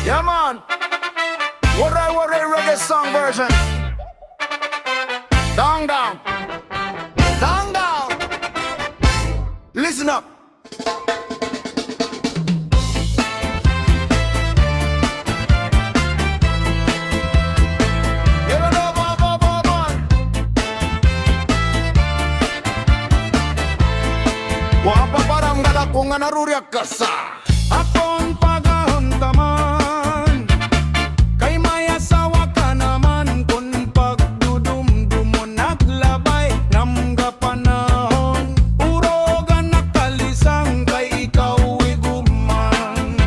Yeah, man. What a reggae song version. Down, down. Down, down. Listen up. Wapa parang galak kung nga naruryak ka sa akong pagahuntaman. Kay may asawa ka naman kung pagdudumdumon naglabay ng kapanahon. Puro ka nakalisang kay ikaw iguman.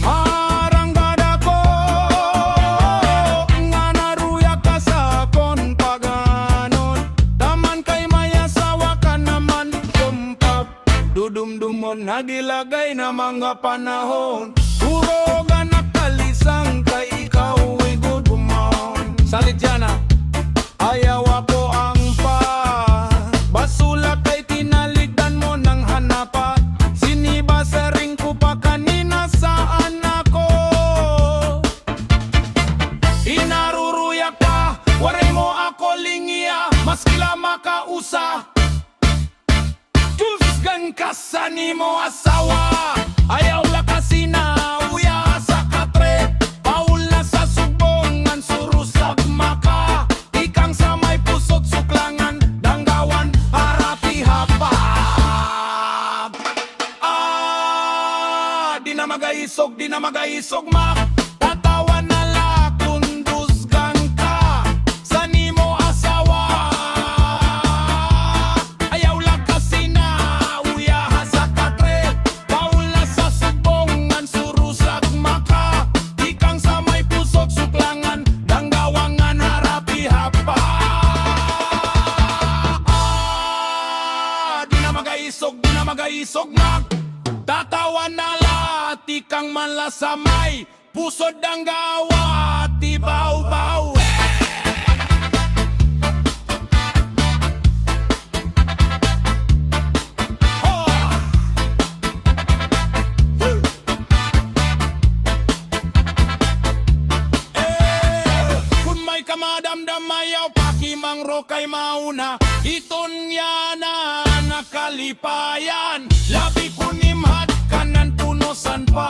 Maranggada ko nga naruyak ka sa akong paganon. Taman kay may asawa ka naman kung pagdudumdumon nagilagay na mga panahon. Puro ka nakalisang kay ikaw iguman. Salit yan ah. Ayaw ako ang basula kay tinaligdan mo ng hanapa. Sinibasa rin ko pa kanina saan ako. Inaruruyak pa, waray mo ako lingiya. Maskila makausa Tusgan ka sa nimo asawa. Ayaw la kasi na uya sa katre. Paul na sa sugbongan surusag maka. Ikang sa may pusot suklangan danggawan harapi hapag. Di na magaisog mak. Tatawa na la kundusgan ka sa nimo asawa. Ayaw la kasi na uyaha sa katre. Paul na sa sugbongan surusag maka. Ikang sa may pusot suklangan danggawangan harapi hapa. Di na magaisog mak. Tatawa na lati kang malasamay. Pusod ang gawa, ti baw-baw. Kung may kamadamdamayaw, pakimangro kay mauna. Iton yana nakalipayan. Labi kunimhat kanan punosan pa.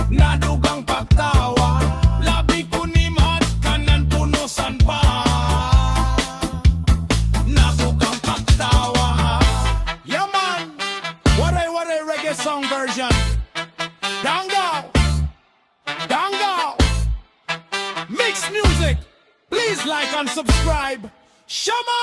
Nadugang pagtawa. Labi kunimhat kanan punosan pa. Nadugang pagtawa. Yeah man, waray reggae song version. Dango, Dango. Mix music. Please like and subscribe. Shama!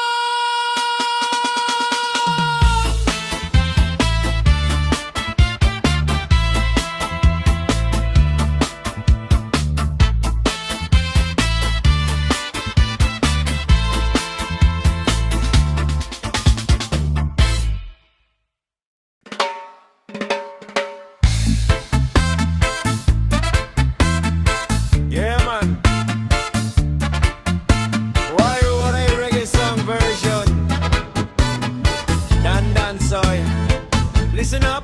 Yeah man. Why a reggae song version? Dan soy. Listen up.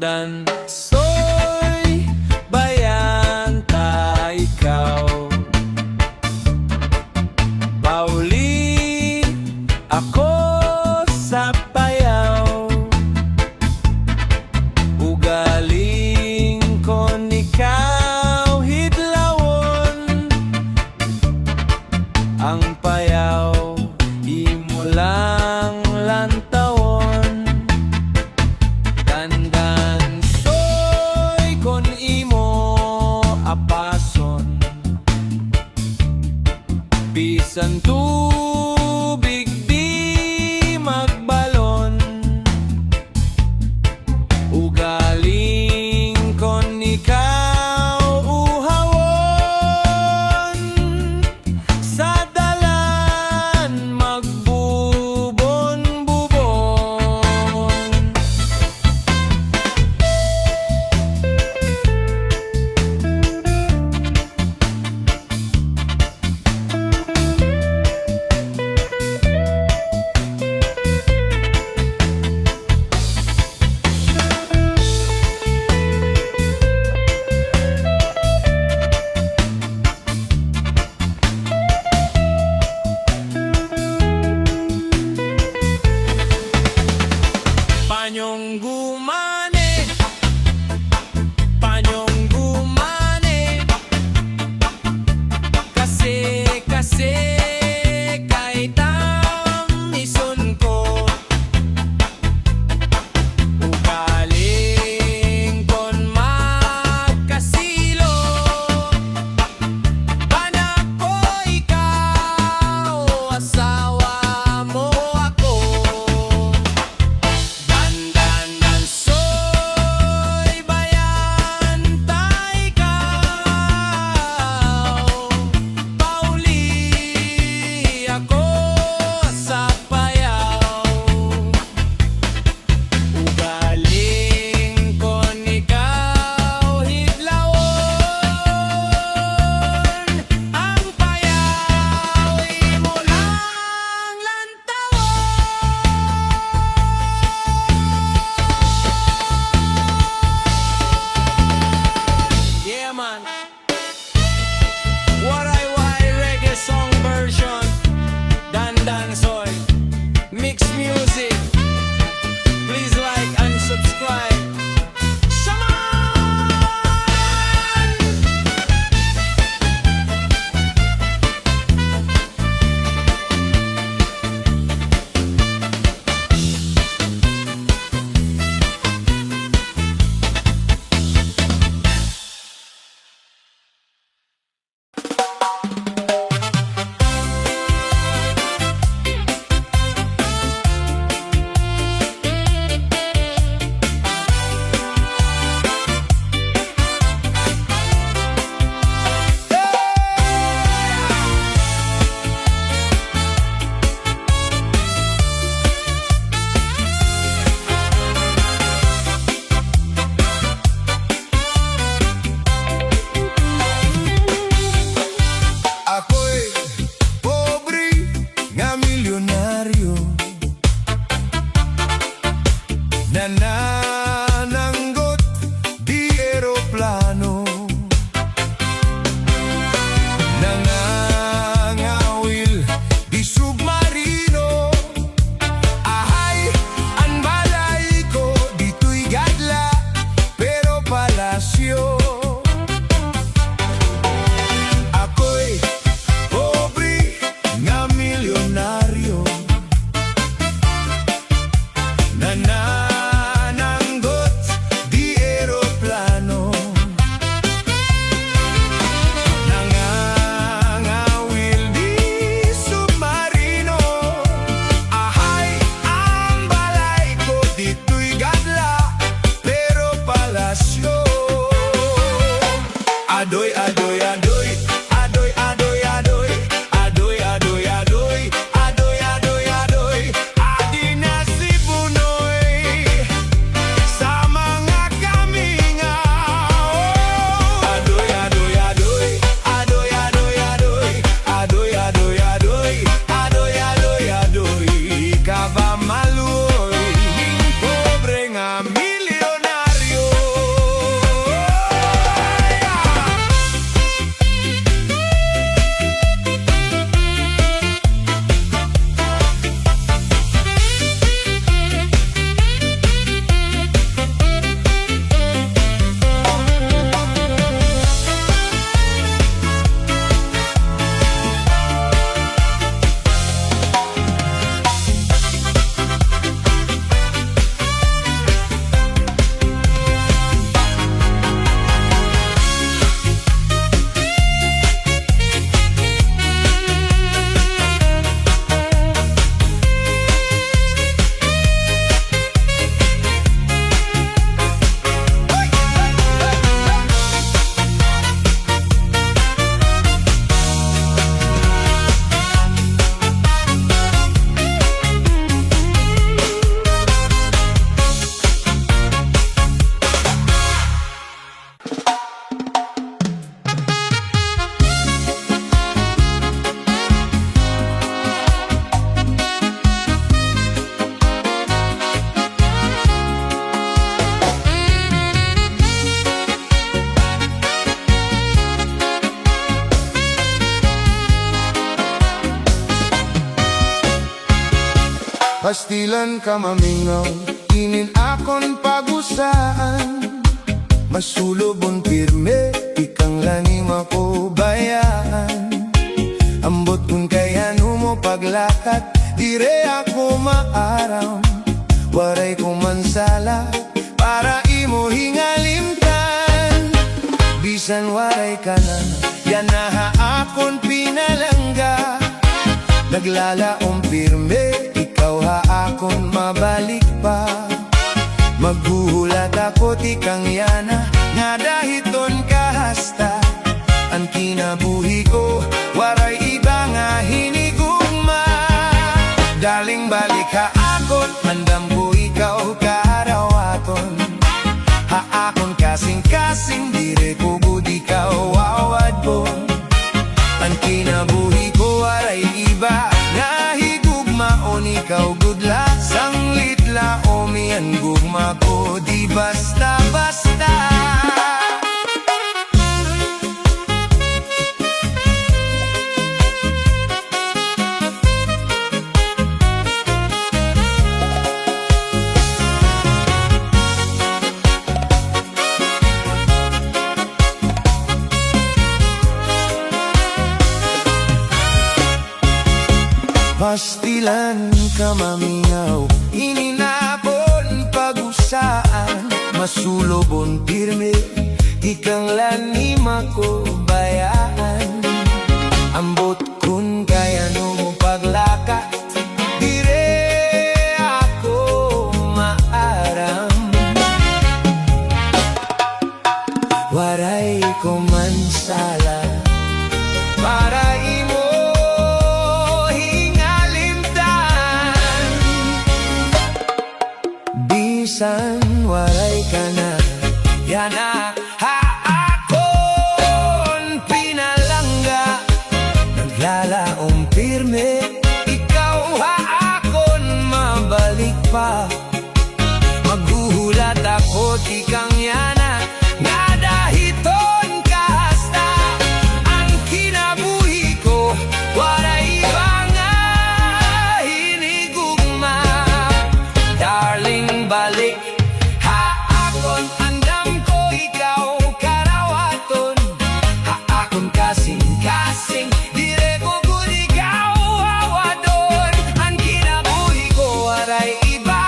Dan soy bayan ta ikaw. Pauli ako sa payaw. Ugaling kon ikaw hidlawon. Ang payaw imo lang lantawon. Dandan soy kon imo apason. Bisan tubig di magbalon. Ugaling kon ikaw uhawon. Sa dalan magbuhat Dan Soy, Mix Music. Please like and subscribe. Shaman! Ako'y pobre nga milyonaryo, nanananggot di eroplano, nangangawil di submarino. Ahay, ang balay ko dito'y gadla pero palasyo. Ako'y pobre nga milyonaryo, nanananggot di eroplano, nangangawil di submarino. Ahay, ang balay ko dito'y gadla pero palasyo. Adoy, adoy, adoy, adoy, adoy, adoy, adoy, adoy, adoy, adoy, adoy, adoy, adi na si Bunoy sa mga kamingaw. Adoy, adoy, adoy, adoy, adoy, adoy, adoy, adoy, adoy, adoy, adoy, adoy, kaba maluoy, pobre nga milyonaryo. Pastilan ka mamingaw, inin akon pagusaan, masulubon pirme, ikang lanim ako bayaan. Ambot kung kaya mo paglakat, dire ako maaram, waray ko mansala, para imo hingalimtan. Bisan waray ka na, yan na akon pinalangga, naglalaong pirme, ikaw akon mabalik pa. Maghuhulat ako ti kang yana, nga dahiton kahasta. Ang kinabuhi ko, waray iba nga hinigugma. Daling balik ha akon, mandam ko ikaw karawaton. Haakon kasing-kasing, dire ko budi ka wawad po. Ang kinabuhi ko, waray iba nga higugmaon, ikaw gudla sanglit laomi. Ang gugma ko di basta-basta. pastilan kamamingaw, ininapon pag-usaan, masulobon pirme, ikang lanima ko bayaan. Ambot kun kaya no paglaka, dire ako maaram. Waray ko man sala, para imo hingalimtan. Bisan waray ka na, yana haakon pinalangga. Naglalaong pirme, ikaw haakon mabalik pa. Maghuhulat ako di kang yana, nga dahiton kahasta. Ang kinabuhi ko, waray iba nga hinigugma. Darling, balik haakon, andam ko ikaw karawaton. Haakon kasing-kasing, dire ko gud ikaw awadon. Ang kinabuhi ko, waray iba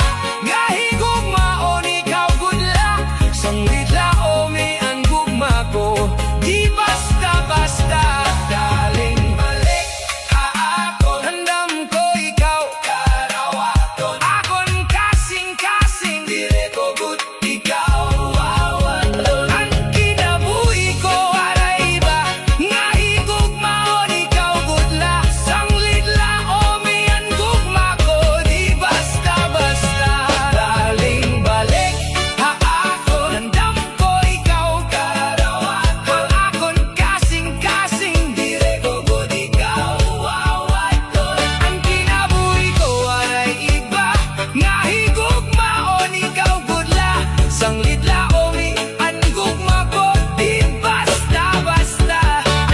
nga higugmaon, ikaw gud lang. Sanglit laom ang gugma ko, di basta-basta. Darling, balik haakon, andam ko ikaw karawaton. Akon kasing-kasing, dire ko gud ikaw awadon. Ang kinabuhi ko, waray iba nga higugmaon, ikaw gud lang. Sanglit laom ang gugma ko, di basta-basta. Darling, balik haakon, andam ko ikaw karawaton. Akon kasing-kasing, dire ko gud ikaw awadon. Ang kinabuhi ko, waray iba nga higugmaon, ikaw gud lang. Sanglit laom ang gugma ko, di basta-basta.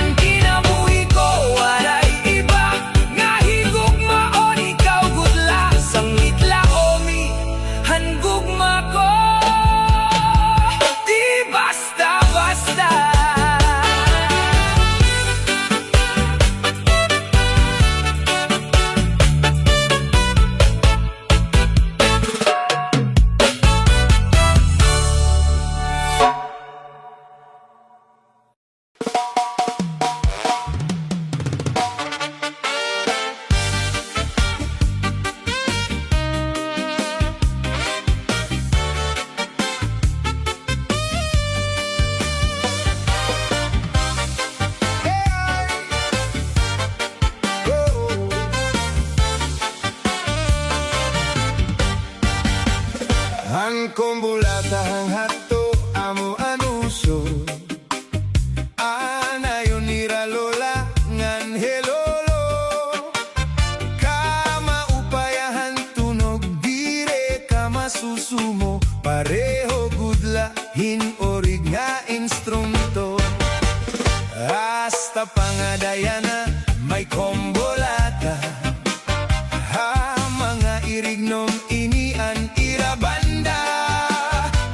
Ang kinabuhi ko, waray iba nga higugmaon, ikaw gud lang. Sanglit laom ang gugma ko, di basta-basta. Ang kumbulata ang hato amo anuso, anayon nira lola ngan helolo. Kama upayahan tunog, dire ka masusumo. Pareho gudla hinorig nga instrumento. Hasta pangadayana may kombolata, ha mga irignom inian irabanda.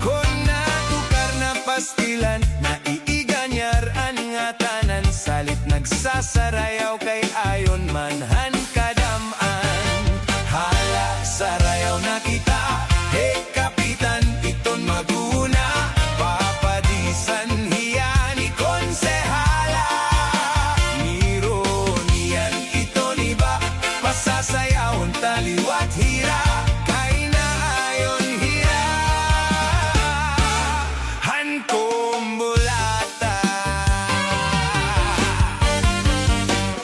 Kon natukar na pastilan, naiiganyaran nga tanan. Salit nagsasarayaw kay ayon manhan kadaman. Hala sarayaw na kita, hey kapitan, iton maguna. Papadisan hiya ni konsehala, nironian iton iba. Pasasayawon taliwat hira, kay naayon hira. Han kumbulata,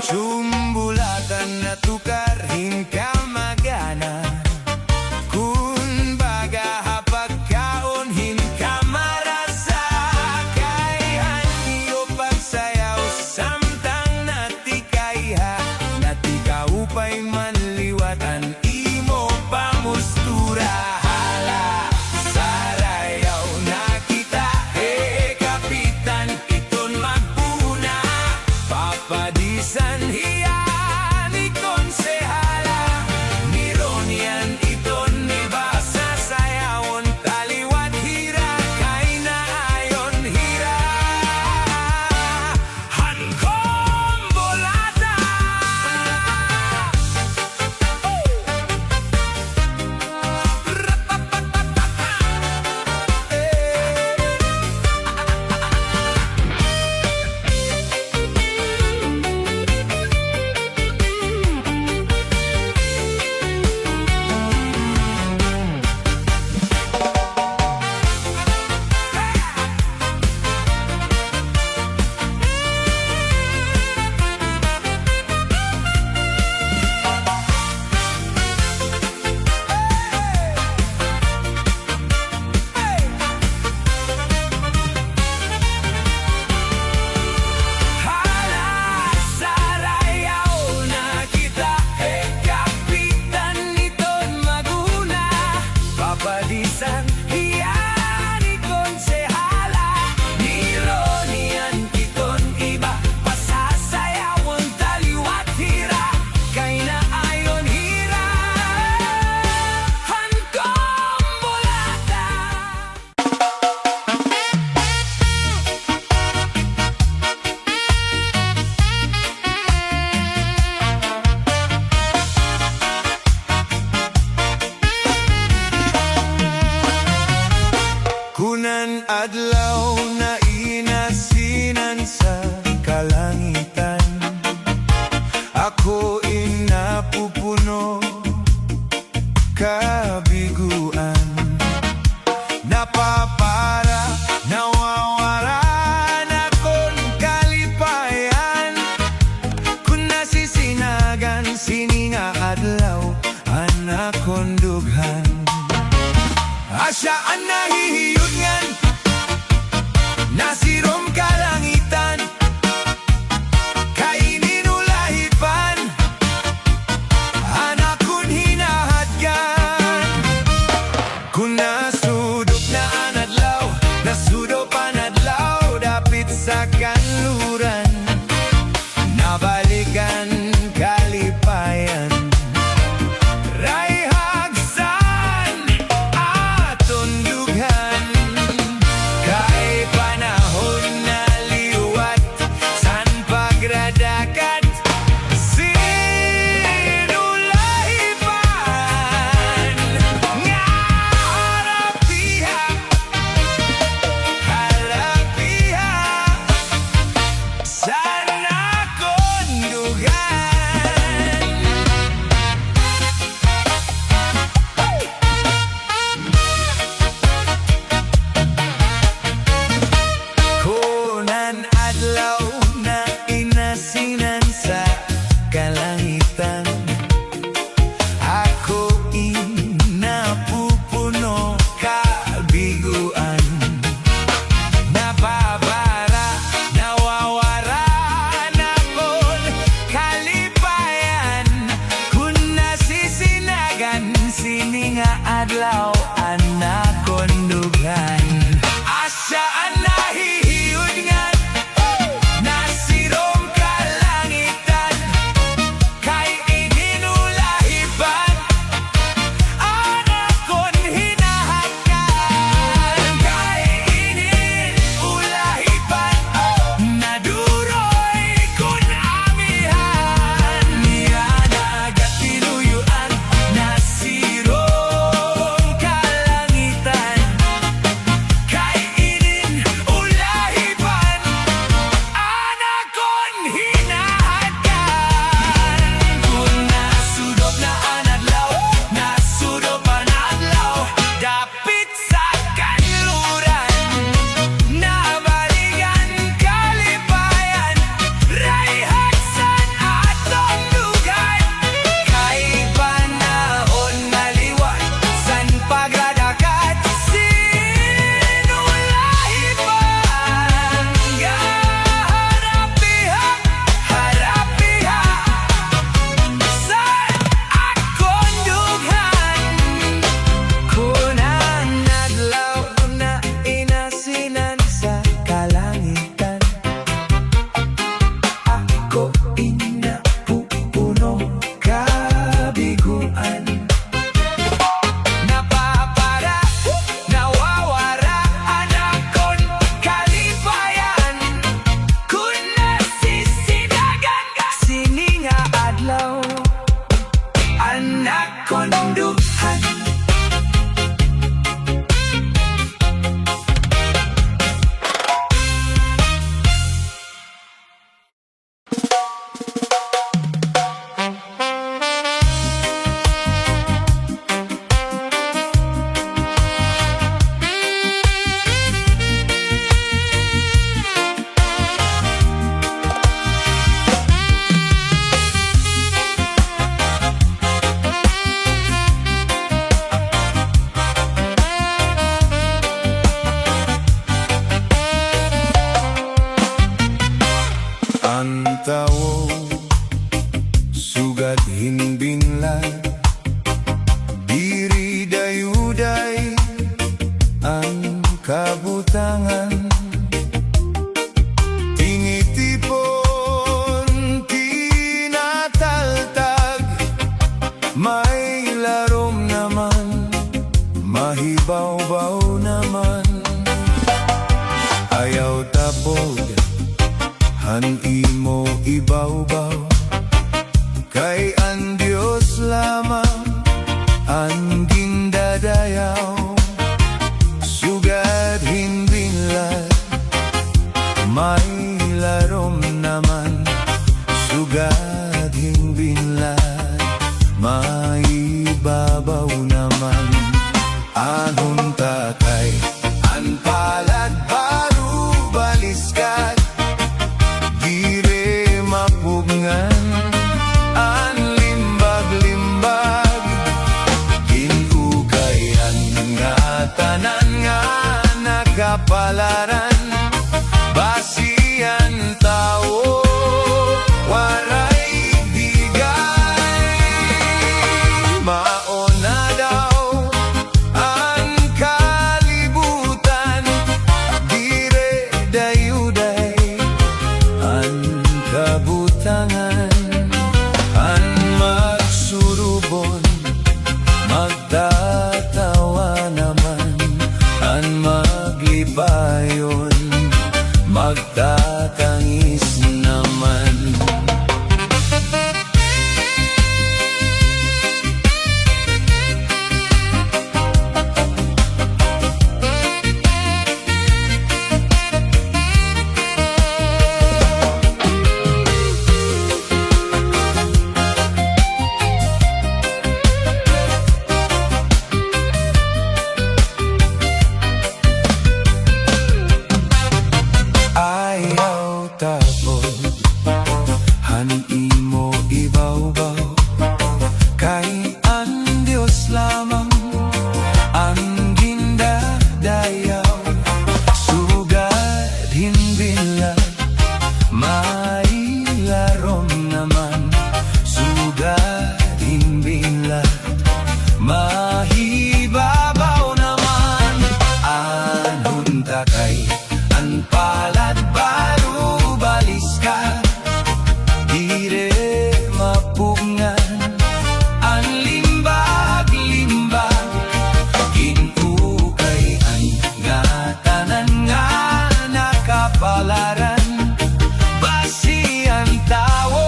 sumbulatan na tukar hinka magana. Kun baga hapagkaon hinka marasa, kay hanyo pagsayaw samtang natikayha. Natikaupay manliwatan imo pamustura. Hala sarayaw na kita, hey kapitan, iton magpuna. Papadisan hiya ni konsehala, adlaw na inasinan sa kalangitan, ako inapupuno kabiguan. Napapara, nawawaran akong kalipayan, kung nasisinagan sininga adlaw anak kong dughan. Asyaan nahihiyod ngan, nasirom kalangitan, kainin ulahipan, anak kong hinahadgan. Kung nasudok na anadlaw, nasudo panadlaw, dapit sa kanluran, nabalikan kalipayan. Adlaw anak kong dughan. Asyaan nahihiyod ngan, nasirong kalangitan, kay ininulahiban, anak kong hinahadgan. Kay ininulahiban, naduroy kong amihan, niya nagatiluyuan, nasiro Antawo sugat hinbinlan, diri dayuday ang kabutangan, tingitipon tinataltag, may larom naman, mahibaw-baw naman, ayaw tapog han imo ibaw-baw, kay ang Diyos lamang ang gindadayaw, sugat hinbin maibabaw naman. Ahon takay, an palad baru baliskat, dire mapugngan, an limbag-limbag, kinukayan nga tanan nga nakapalaran, basian tao, waray digay, maona daw ang kalibutan, dire dayuday ang kabutangan, ang magsurubon, magtatawa naman, ang maglibayon, magtatangis naman. Ayaw tapon, han imo ibaw-baw, kay ang Diyos lamang ang gindadayaw, sugad hinbilag, mailarom naman, sugad hinbilag, mahibabaw naman. Anong takay, ang palad baru baliskat, dire mapugngan, ang limbag-limbag, kinukay ang ngatanan nga nakapalaran, basian tao,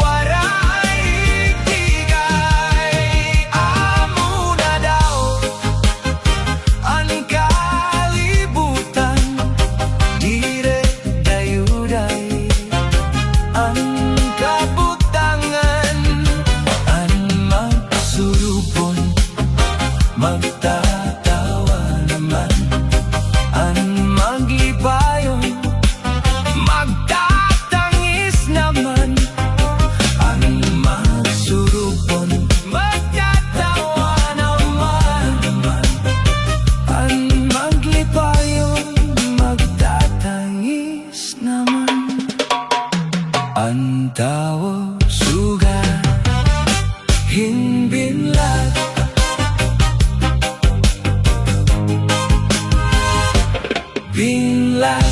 waray tigay, amo na daw ang kalibutan, dire dayuday ang kabutangan, ang magsurubon, magtatawa naman, ang maglibayon, magtatangis naman, ang magsurubon, magtatawa naman, ang maglibayon, magtatangis naman. Ang tao suga hinbinlag, binlag.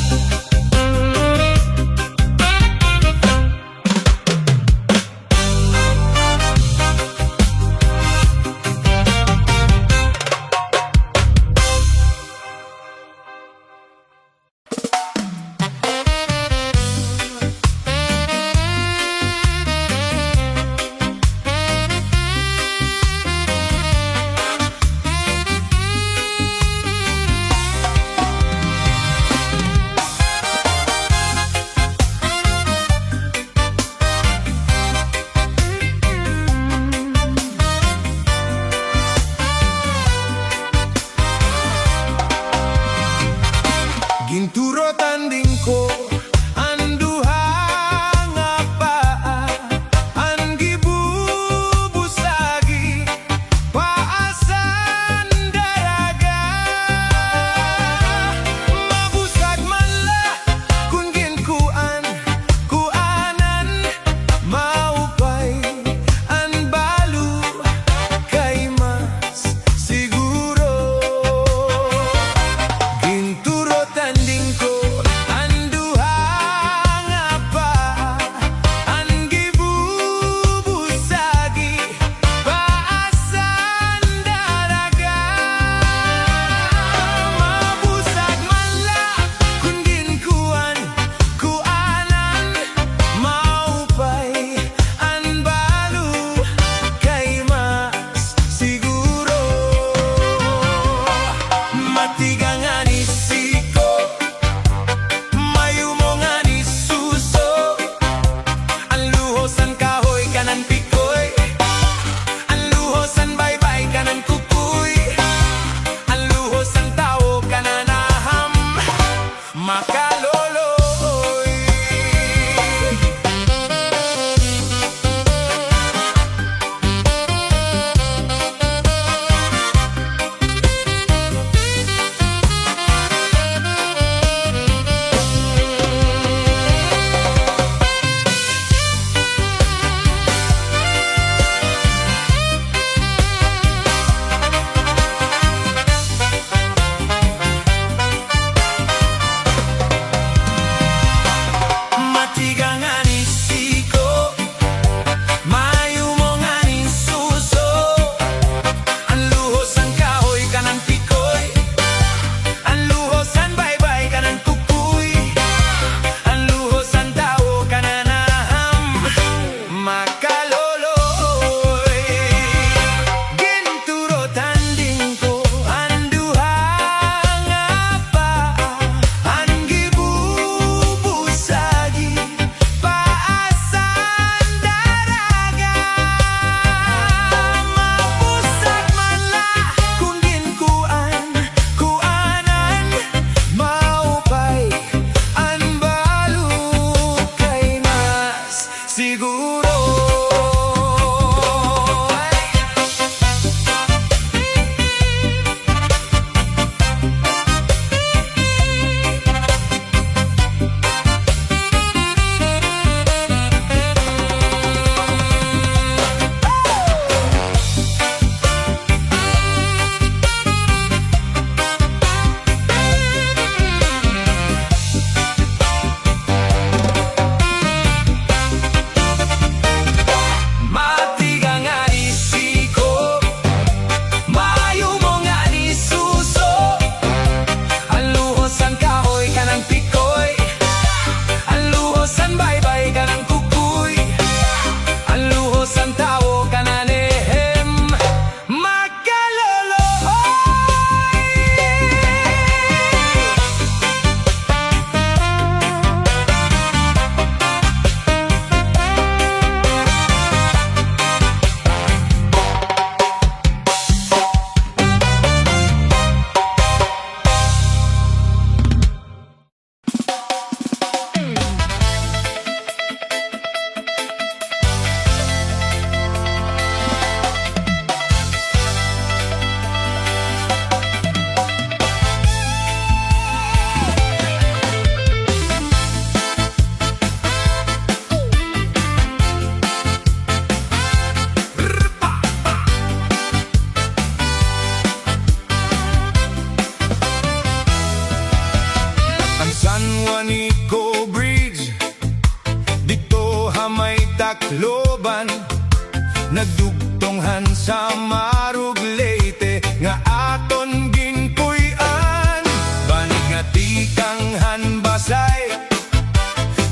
Tunghan sa Marug Leyte nga aton ginpuy-an. Banig nga tikanghan Basay,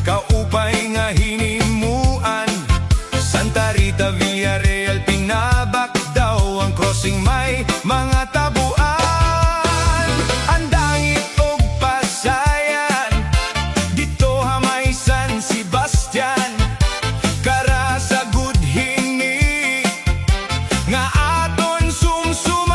kaupay nga hinimuan. Santa Rita, Villarreal, Pinabak daw ang crossing may mga tabuan. Ang dangit og Pasayan, dito hamay San Sebastian. Kara sa Gudhini nga aton sumsuman.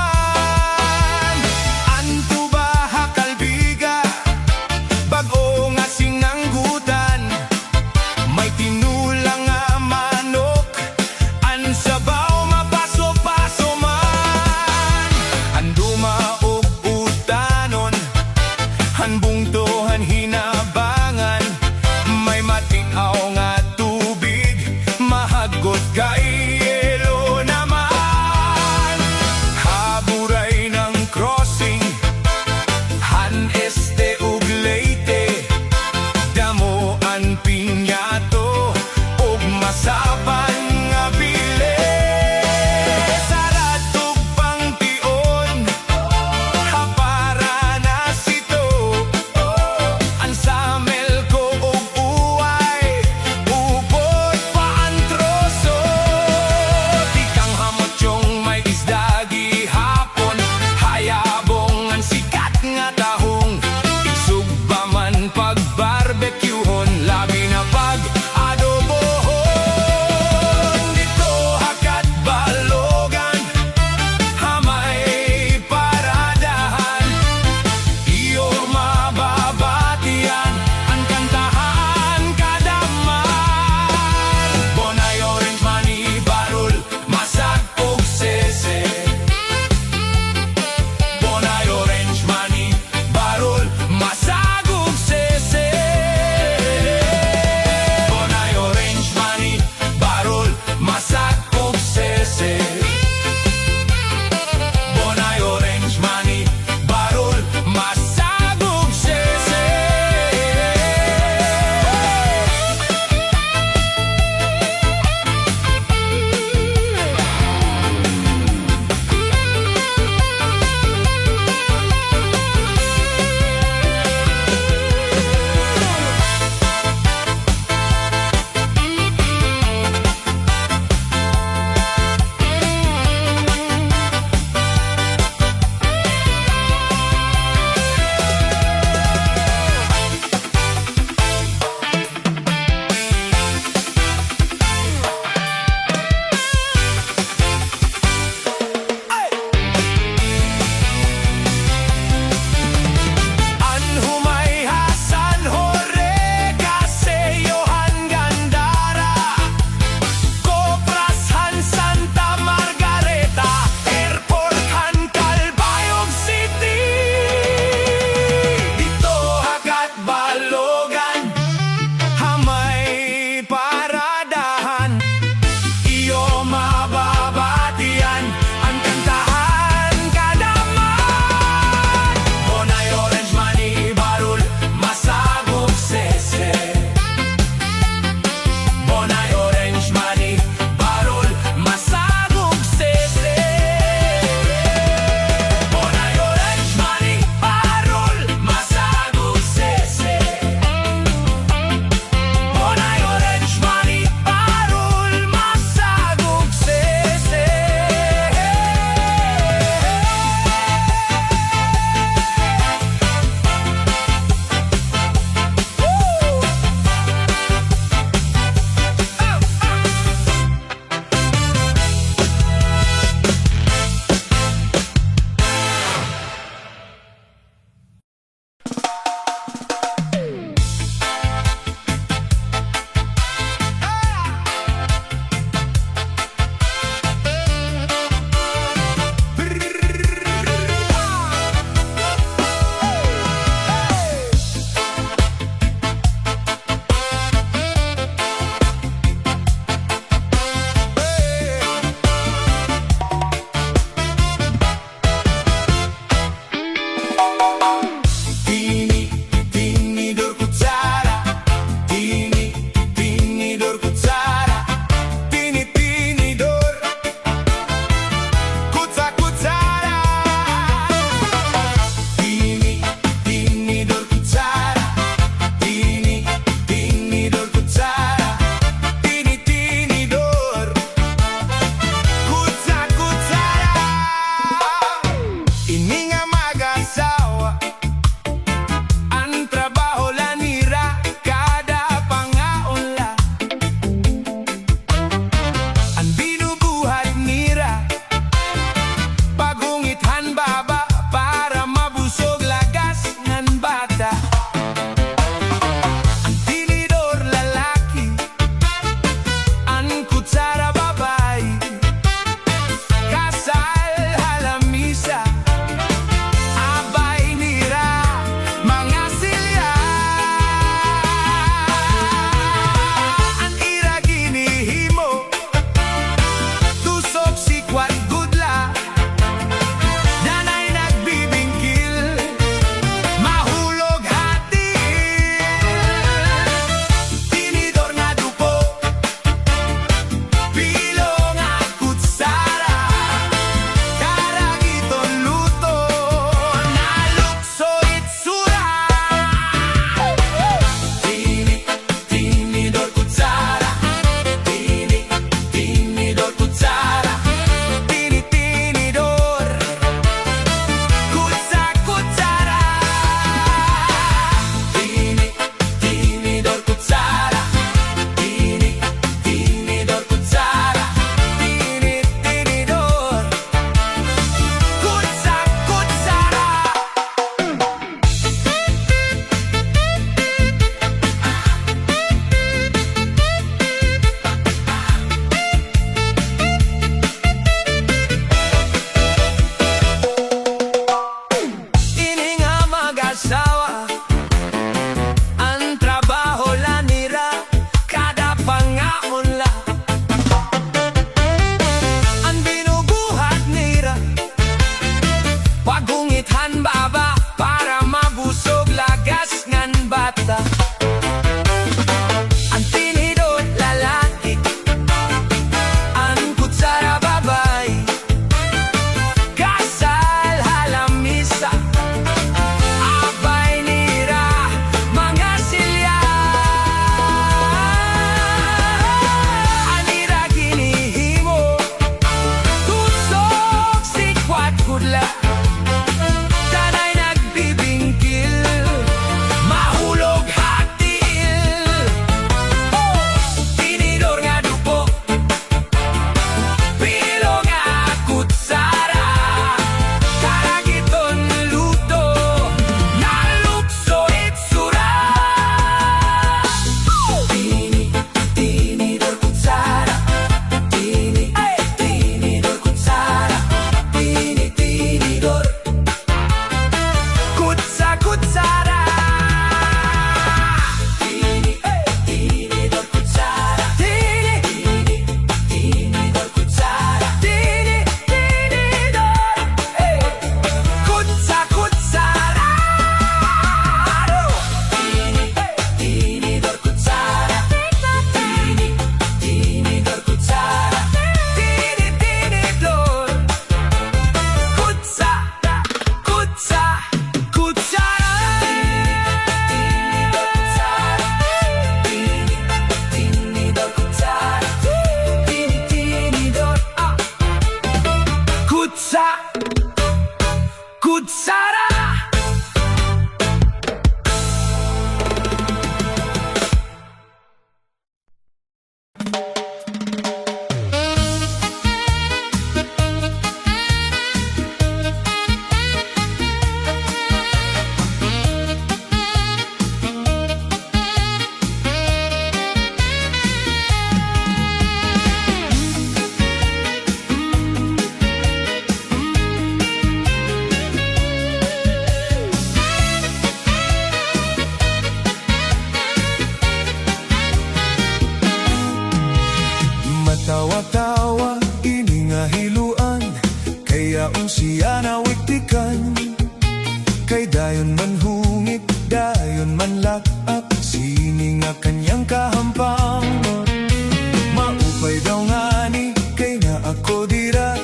dira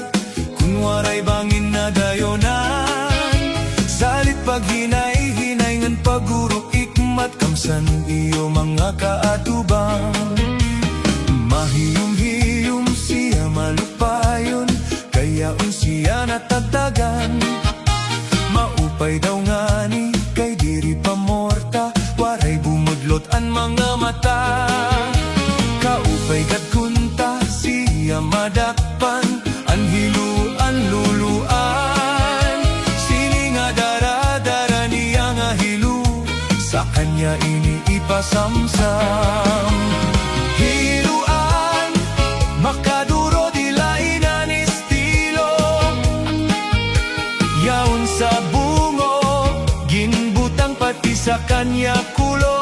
kun waray bangin na dayonan. Salit paghinay-hinay ngan pagurok ikmat kamsan iyo mga kaatubang. Mahiyom-hiyom siya malupayon kayaon siya natagtagan. Maupay daw ngani kay diri pamorta waray bumudlot an mga mata. Kaupay kat kunta siya madakpan an hiluan luluan. Sini nga dara-dara niya nga hilu sa kanya ini ipasamsam. Hiluan makaduro dilain an estilo yaon sa bungo ginbutang pati sa kanya kulo.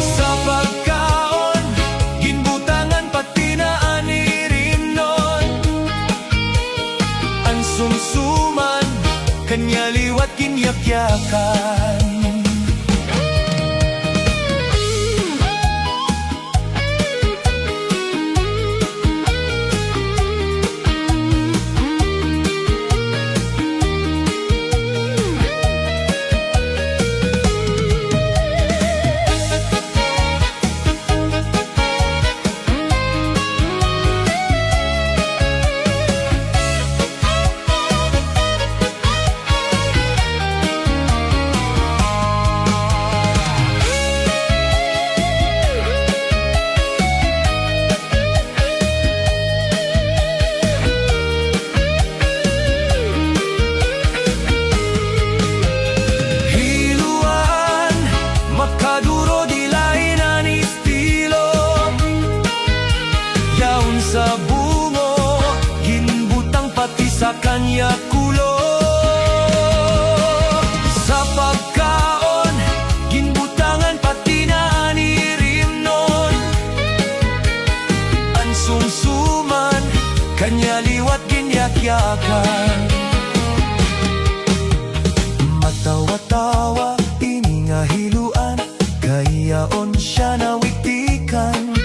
Sa pagkaon ginbutangan pati na anirim nun ang sumsuman kanya liwat kinyakyakan. Sa bungo ginbutang pati sa kanya kulo. Sa pagkaon ginbutangan pati na anirim nun ang sumsuman kanya liwat ginyakyakan. Matawa-tawa ini nga hiluan kayaon siya nawiktikan.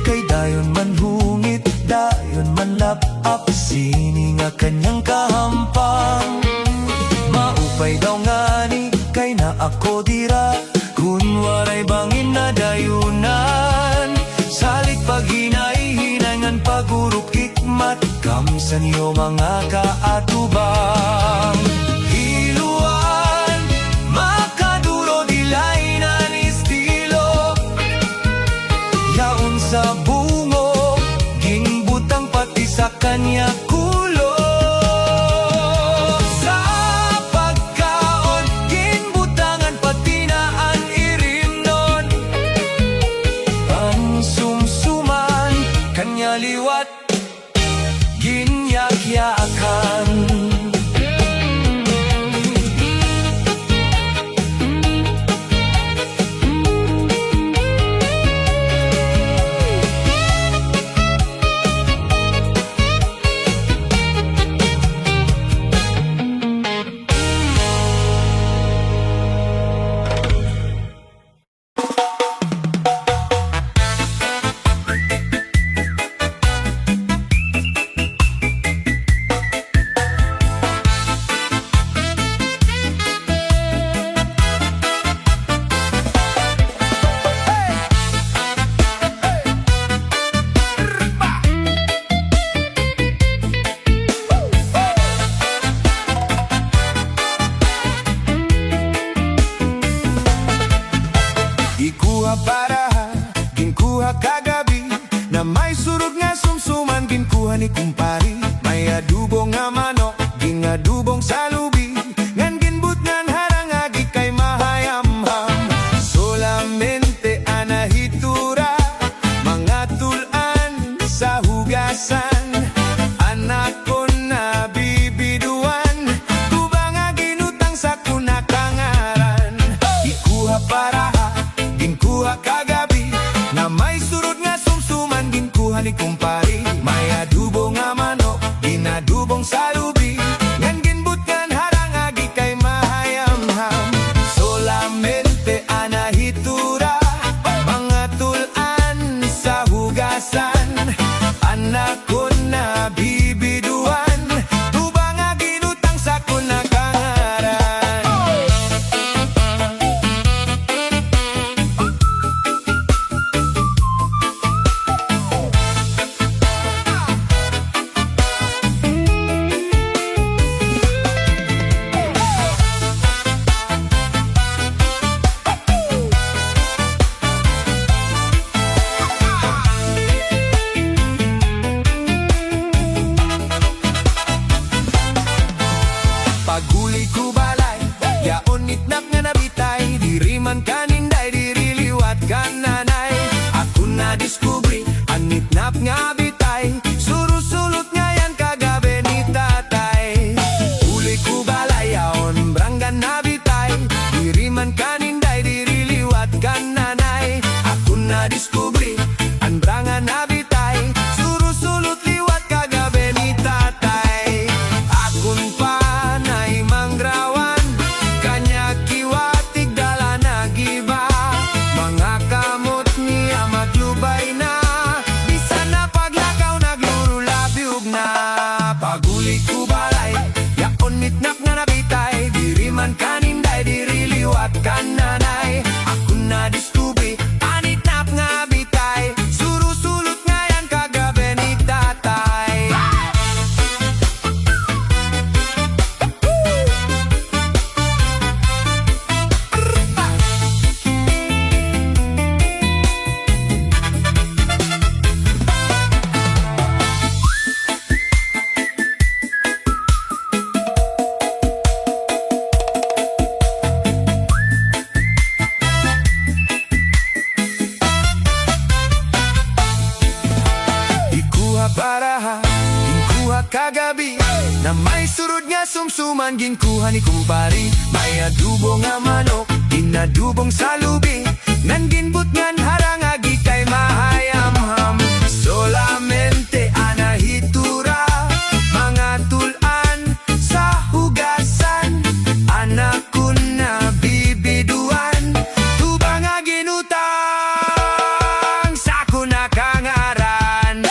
Kay dayon man hungit, dayon man lapap, sini nga kanyang kahampang. Maupay daw ngani, kay na ako dira, kun waray bangin na dayunan. Salit paghinay-hinay ngan pagurok ikmat, kamsan iyo mga kaatubang. Hiluan, makaduro dilay na ni estilo yaon sa bungo ginbutang pati sa kanya kulo. Sa pagkaon ginbutangan pati na an irim nun ang sumsuman kanya liwat ginyakyakan. Ikuha para ginkuha kagabi na may surog nga sumsuman ginkuha ni kumpari. May adubong nga manok ginadubong sa lubi ngan ginbut ngan harangagi kay mahayamham. Solamente anahitura mga tulan sa hugasan. Anak ko na bibiduan kubang nga ginutang sa kunakangaran. Ikuha para ginkuha kagabi na may surod nga sumsuman ginkuha ni kumpari. May adubo nga manok ginadubong sa lubi ngan ginbut ngan harangagi kay mahayamham. Solamente anahitura mga tulan sa hugasan. Anak ko Anitnap nga bitay, surusulot nga yan kagabi ni tatay. Uli ko balayaon, branggan na bitay, diriman kaninday, diriliwat kan nanay. Ako na diskubri, ang brangan na bitay, surusulot liwat kagabi ni tatay. Akon pa na'y manggrawan, kanya kiwatig dala na giba. Mga kamot niya maglubay na, bisan na paglakaw naglurulabyog na. Paguli ko balay, yaon mitnak nga nakitay, diriman kaninday, diriliwat kan nanay. Ako na diskubri, anitnap nga bitay, surusulot nga yan kagabi ni tatay. Ikuha paraha, ginkuha kagabi, na may surod nga sumsuman, ginkuha ni kumpari. May adubo nga manok, ginadubong sa lubi, nan ginbut ngan harangagi kay mahayamham. Solamente anahitura, mga tulan sa hugasan, anak ko na bibiduan, tubang nga ginutang sa kunakangaran.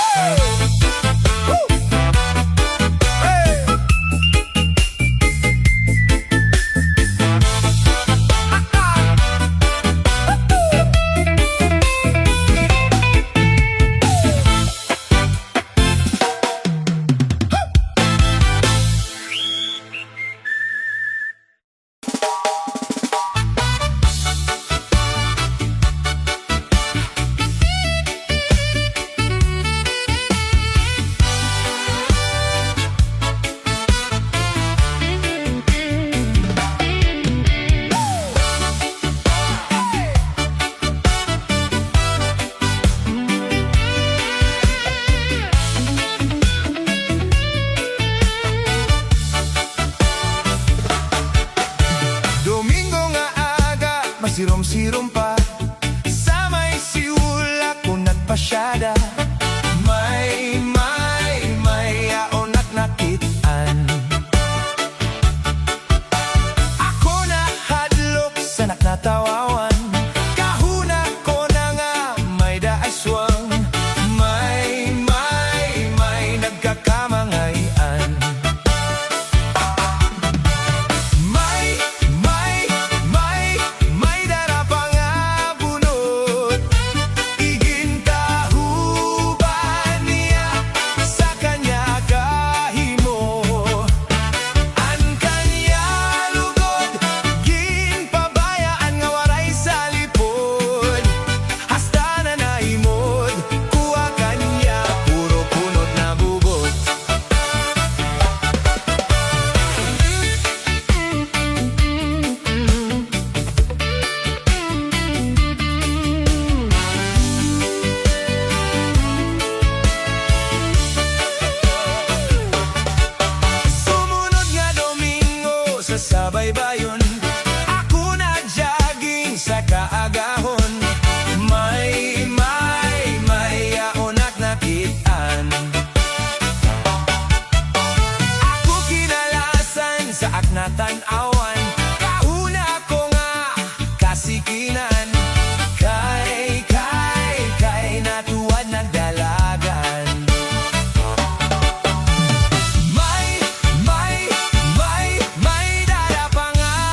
Domingo nga aga, masirom-sirom pa, sa may siul ako nagpasyada. May yaon at nakitaan, ako na hadlok sa naknatawawan, kahuna ko na nga may daaswang. May nagkakamangayan, may darapang nga bunot, igintahuban niya sa kanya kahimo. Ang kanya lugod, ginpabayaan nga waray sa lipod, hasta na naimod, kuha kanya puro punot na bubot. Sumunod nga Domingo sa sabaybayon, ako na jogging sa kaagahon. May yaon at nakitaan, ako kinalasan sa aknatan-awan, kauna ko nga kasikinan, kay natuwad nagdalagan. May darapang nga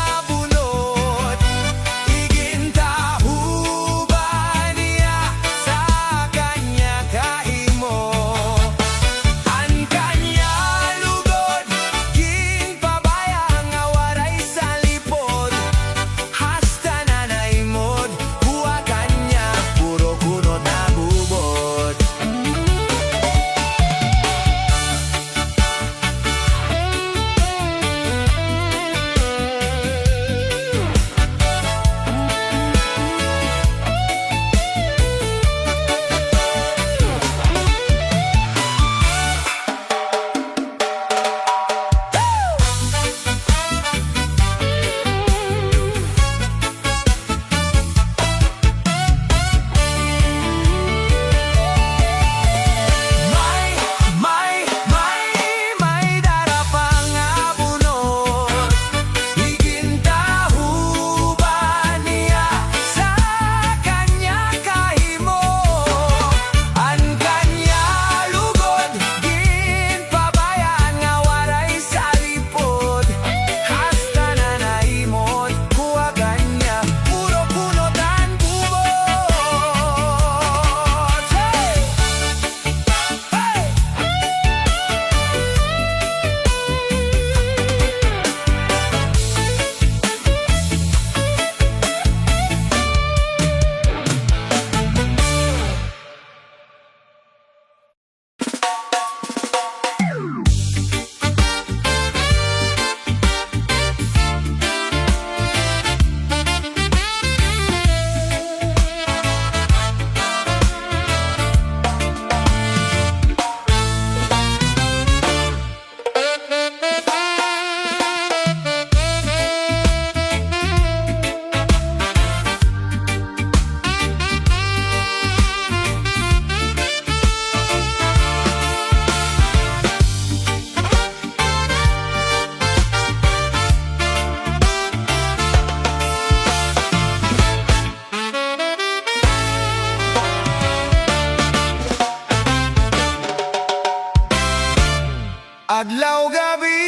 Adlaw gabi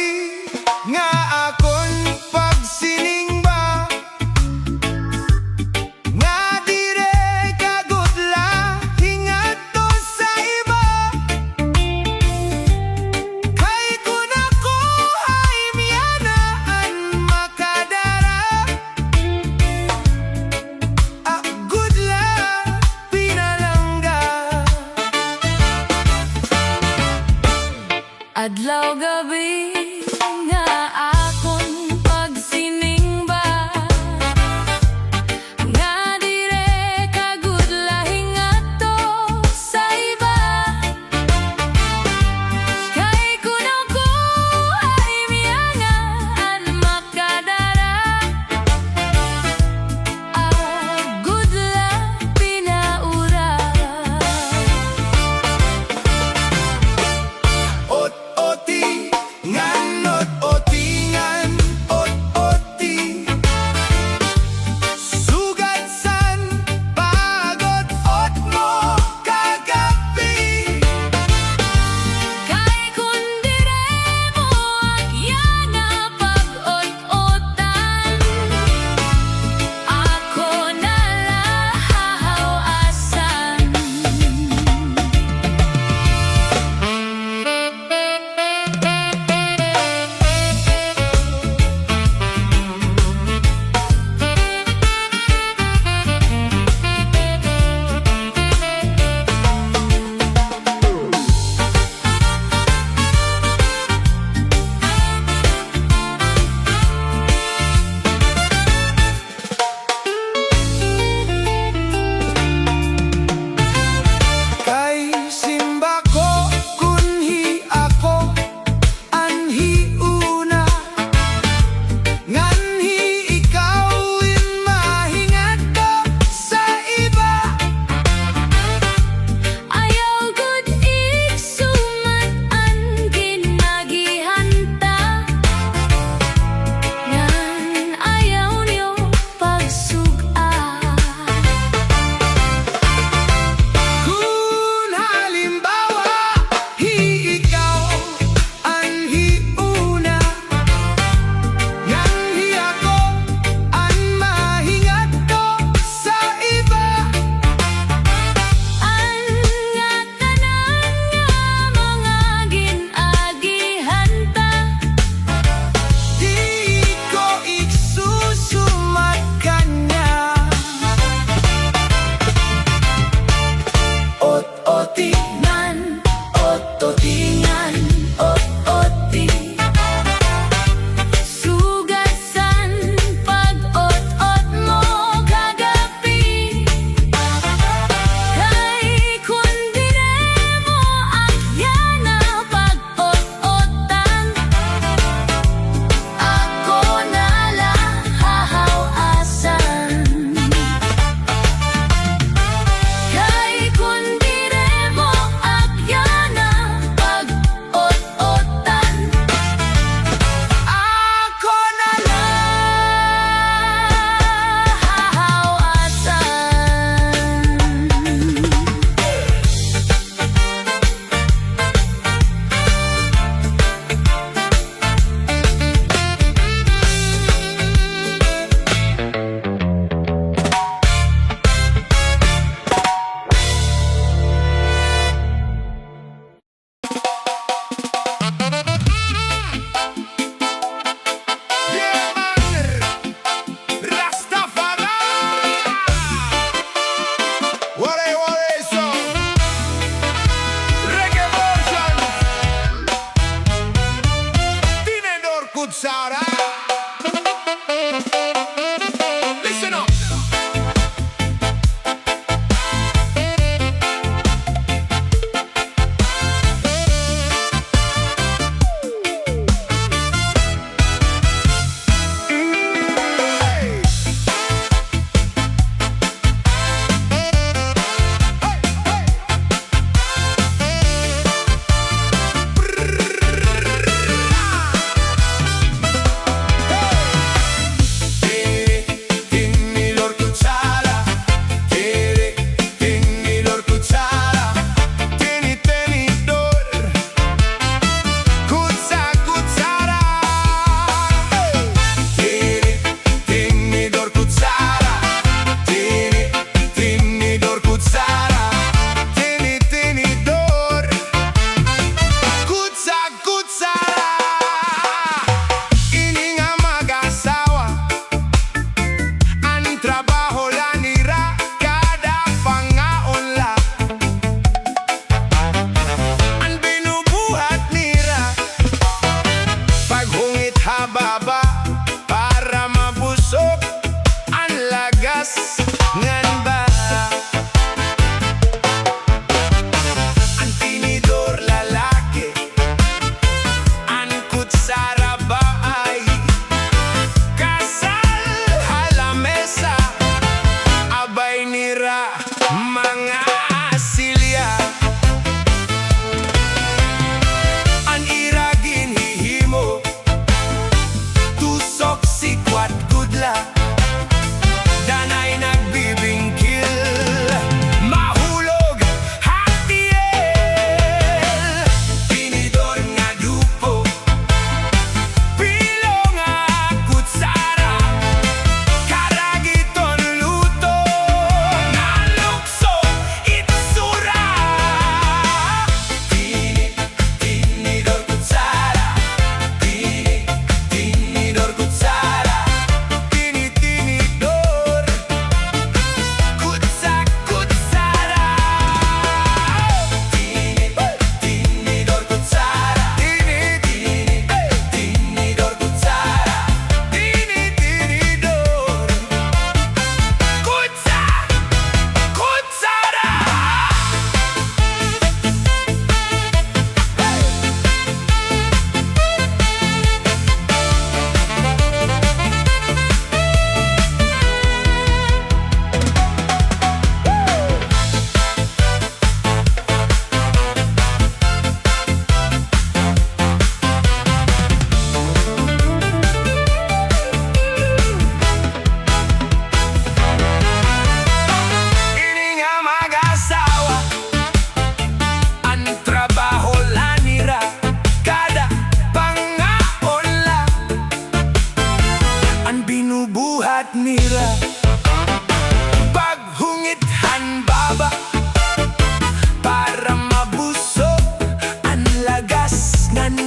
nga akon pagsiningba, nga dire kagudla hingadto sa iba. Kay kun ako ay miyanaan makadara, gudla pinalangga. Adlaw gabi nga akon pagsiningba, nga dire kagudla hingadto sa iba. Kay kun ako ay miyangaan makadara, gudla pinaura. Ot-oti, nganot otingan, ot-oti. Sugatsan, pagod-ot mo kagabi. Kay kun dire mo agyana pag-ot-otan, ako nalahaw-asan. Kay simba ko kunhi ako anhi una, nganhi ikaw in mahingadto sa iba. Ayaw gud igsumat an ginagihanta, ngan ayaw niyo pagsug-an. Kung halimbawa, ikaw anhi una, nganhi ako an mahingadto sa iba. Ang nga tanan nga mga ginagihanta, Di ko igsusumat kanya. Ot-oti, ngan ot-otingan, ot-oti. sugasan pag-ot-ot mo kagabi. Kay kun dire mo agyana pag-ot-otan, ako nalahaw-asan. Kay kun dire mo agyana pag-ot-otan, Ako na hahaw-asan. Rastafari. Wale wale song. Reggae version. Tinedor Kutsara. Listen up. nga